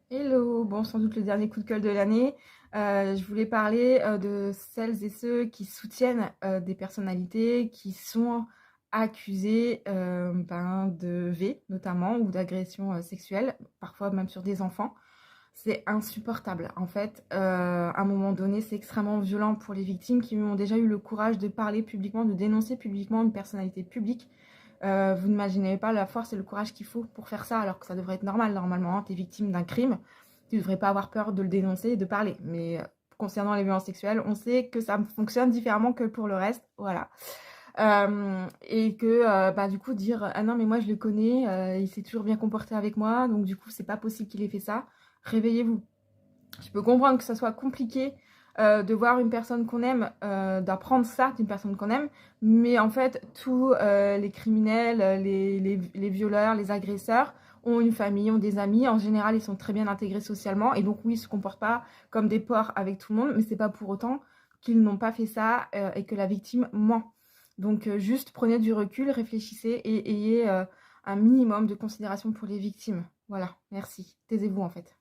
Hello, bon, sans doute le dernier coup de gueule de l'année. Je voulais parler de celles et ceux qui soutiennent des personnalités qui sont accusées de V notamment ou d'agression sexuelle, parfois même sur des enfants. C'est insupportable. En fait, à un moment donné, c'est extrêmement violent pour les victimes qui ont déjà eu le courage de parler publiquement, de dénoncer publiquement une personnalité publique. Vous n'imaginez pas la force et le courage qu'il faut pour faire ça, alors que ça devrait être normal. Normalement, tu es victime d'un crime, tu ne devrais pas avoir peur de le dénoncer et de parler. Mais concernant les violences sexuelles, on sait que ça fonctionne différemment que pour le reste. Voilà. Et que du coup dire ah non mais moi je le connais, il s'est toujours bien comporté avec moi, donc du coup c'est pas possible qu'il ait fait ça. Réveillez-vous. Je peux comprendre que ça soit compliqué de voir une personne qu'on aime, d'apprendre ça d'une personne qu'on aime, mais en fait, tous les criminels, les violeurs, les agresseurs ont une famille, ont des amis. En général, ils sont très bien intégrés socialement, et donc oui, ils se comportent pas comme des porcs avec tout le monde, mais c'est pas pour autant qu'ils n'ont pas fait ça et que la victime ment. Donc juste prenez du recul, réfléchissez et ayez un minimum de considération pour les victimes. Voilà, merci. Taisez-vous en fait.